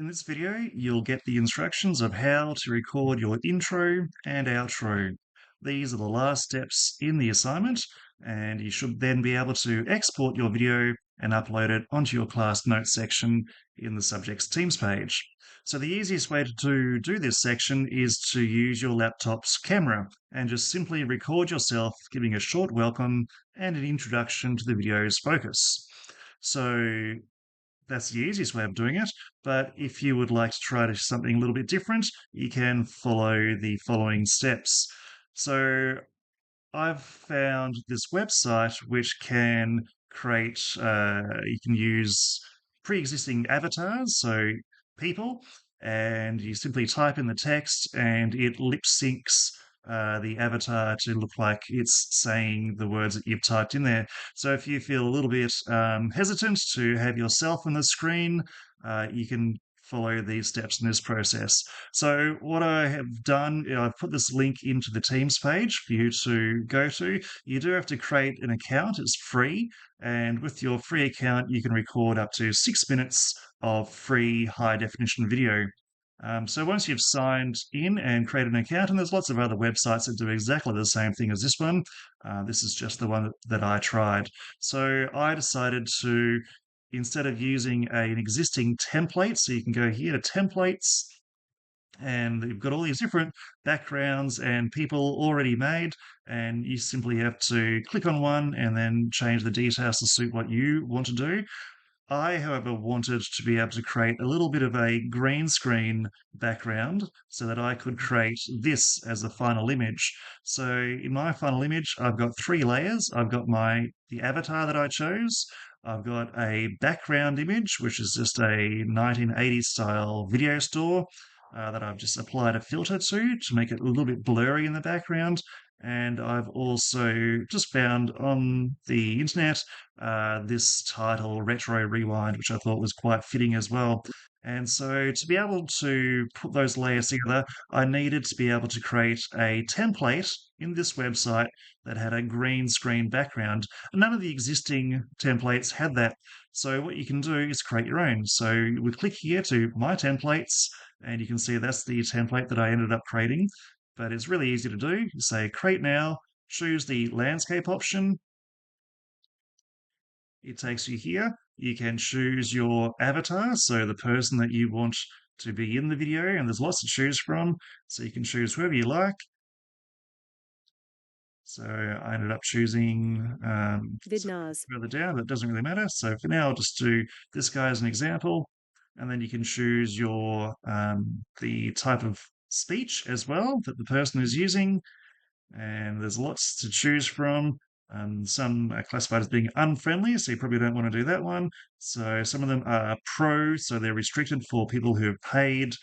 In this video, you'll get the instructions of how to record your intro and outro. These are the last steps in the assignment, and you should then be able to export your video and upload it onto your class notes section in the subject's Teams page. So the easiest way to do this section is to use your laptop's camera and just simply record yourself giving a short welcome and an introduction to the video's focus. So that's the easiest way of doing it. But if you would like to try to something a little bit different, you can follow the following steps. So I've found this website which can create, you can use pre-existing avatars, so people, and you simply type in the text and it lip syncs the avatar to look like it's saying the words that you've typed in there. So if you feel a little bit hesitant to have yourself on the screen, you can follow these steps in this process. So what I have done, I've put this link into the Teams page for you to go to. You do have to create an account. It's free. And with your free account, you can record up to 6 minutes of free high definition video. So once you've signed in and created an account, and there's lots of other websites that do exactly the same thing as this one, this is just the one that I tried. So I decided to, instead of using an existing template, so you can go here to templates, and you've got all these different backgrounds and people already made, and you simply have to click on one and then change the details to suit what you want to do. I, however, wanted to be able to create a little bit of a green screen background so that I could create this as a final image. So in my final image, I've got three layers. I've got the avatar that I chose. I've got a background image, which is just a 1980s style video store that I've just applied a filter to make it a little bit blurry in the background. And I've also just found on the internet this title, Retro Rewind, which I thought was quite fitting as well. And so to be able to put those layers together, I needed to be able to create a template in this website that had a green screen background. None of the existing templates had that. So what you can do is create your own. So we click here to My Templates, and you can see that's the template that I ended up creating. But it's really easy to do. You say Create Now, choose the landscape option, it takes you here. You can choose your avatar, so the person that you want to be in the video, and there's lots to choose from. So you can choose whoever you like. So I ended up choosing Vidnaz. further down, but it doesn't really matter. So for now, I'll just do this guy as an example. And then you can choose your the type of speech as well that the person is using. And there's lots to choose from. Some are classified as being unfriendly, so you probably don't want to do that one. So some of them are pro, so they're restricted for people who have paid.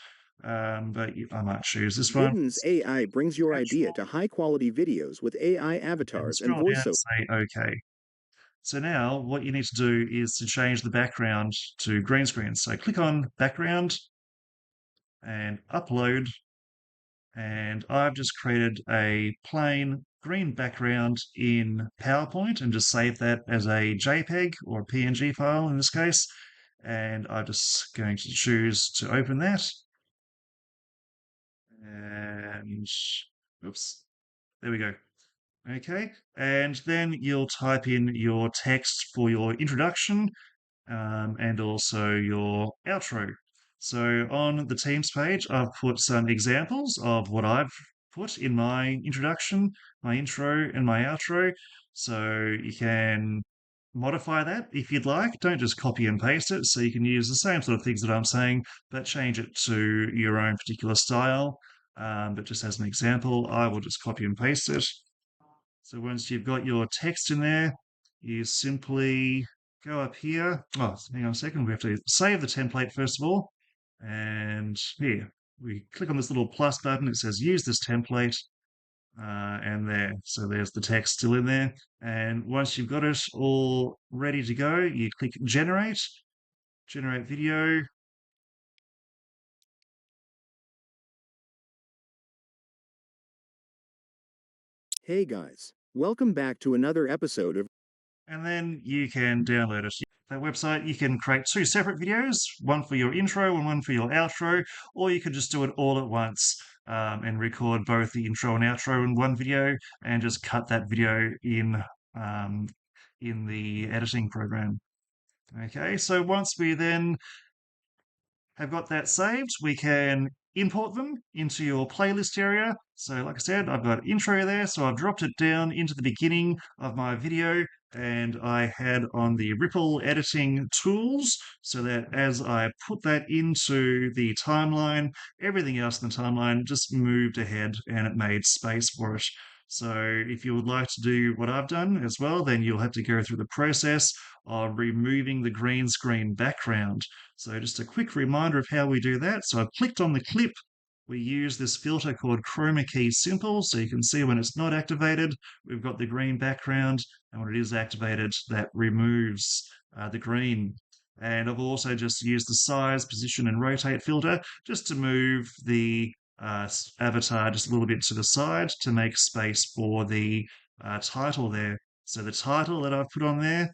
But I might choose this one. Vidden's AI brings your idea Casual, to high quality videos with AI and avatars and scroll down and voiceover. say OK. So now what you need to do is to change the background to green screen. So click on background and upload, and I've just created a plain green background in PowerPoint and just saved that as a JPEG or a PNG file in this case. And I'm just going to choose to open that. And oops, there we go. Okay, and then you'll type in your text for your introduction and also your outro. So on the Teams page, I've put some examples of what I've put in my introduction, my intro, and my outro. So you can modify that if you'd like. Don't just copy and paste it. So you can use the same sort of things that I'm saying, but change it to your own particular style. But just as an example, I will just copy and paste it. So once you've got your text in there, you simply go up here. Oh, hang on a second. We have to save the template first of all. And here, we click on this little plus button. It says use this template. And there, so there's the text still in there. And once you've got it all ready to go, you click generate video. Hey guys, welcome back to another episode of And then you can download it. that website, you can create 2 separate videos, one for your intro and one for your outro, or you could just do it all at once and record both the intro and outro in one video and just cut that video um, in the editing program. Okay, so once we then have got that saved, we can import them into your playlist area. So like I said, I've got intro there, so I've dropped it down into the beginning of my video and I had on the Ripple editing tools so that as I put that into the timeline, everything else in the timeline just moved ahead and it made space for it. So if you would like to do what I've done as well, then you'll have to go through the process of removing the green screen background. So just a quick reminder of how we do that. So I've clicked on the clip. We use this filter called Chroma Key Simple, so you can see when it's not activated, we've got the green background, and when it is activated, that removes the green. And I've also just used the size, position, and rotate filter just to move the avatar just a little bit to the side to make space for the title there. So the title that I've put on there,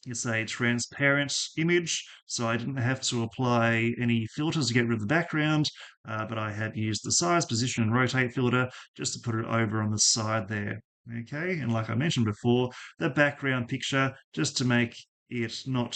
it's a transparent image, so I didn't have to apply any filters to get rid of the background, but I have used the size, position, and rotate filter just to put it over on the side there. Okay, and like I mentioned before, the background picture, just to make it not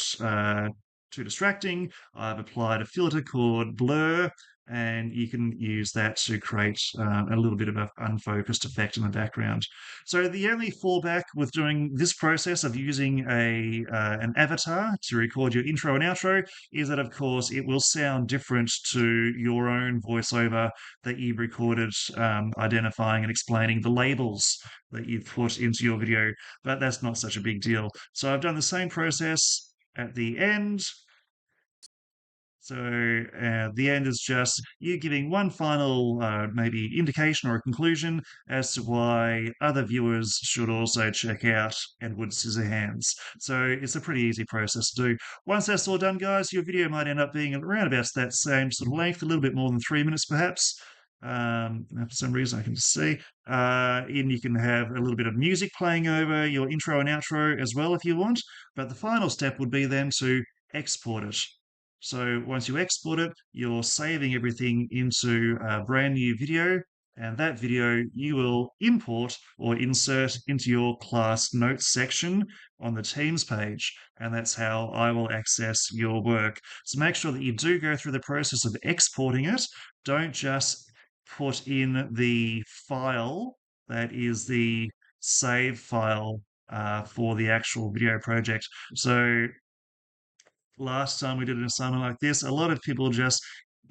too distracting, I've applied a filter called Blur, and you can use that to create a little bit of an unfocused effect in the background. So the only fallback with doing this process of using an avatar to record your intro and outro is that, of course, it will sound different to your own voiceover that you've recorded, identifying and explaining the labels that you've put into your video, but that's not such a big deal. So I've done the same process at the end. So the end is just you giving one final maybe indication or a conclusion as to why other viewers should also check out Edward Scissorhands. So it's a pretty easy process to do. Once that's all done, guys, your video might end up being around about that same sort of length, a little bit more than 3 minutes perhaps. For some reason I can see. And you can have a little bit of music playing over your intro and outro as well if you want. But the final step would be then to export it. So once you export it, you're saving everything into a brand new video, and that video you will import or insert into your class notes section on the Teams page, and that's how I will access your work. So make sure that you do go through the process of exporting it. Don't just put in the file that is the save file for the actual video project. So last time we did an assignment like this, a lot of people just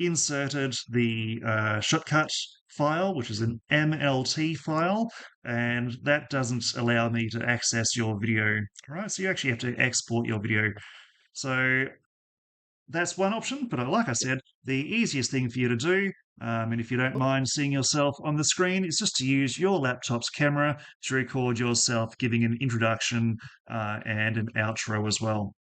inserted the shortcut file, which is an MLT file, and that doesn't allow me to access your video. All right, so you actually have to export your video. So that's one option, but like I said, the easiest thing for you to do, and if you don't mind seeing yourself on the screen, is just to use your laptop's camera to record yourself giving an introduction and an outro as well.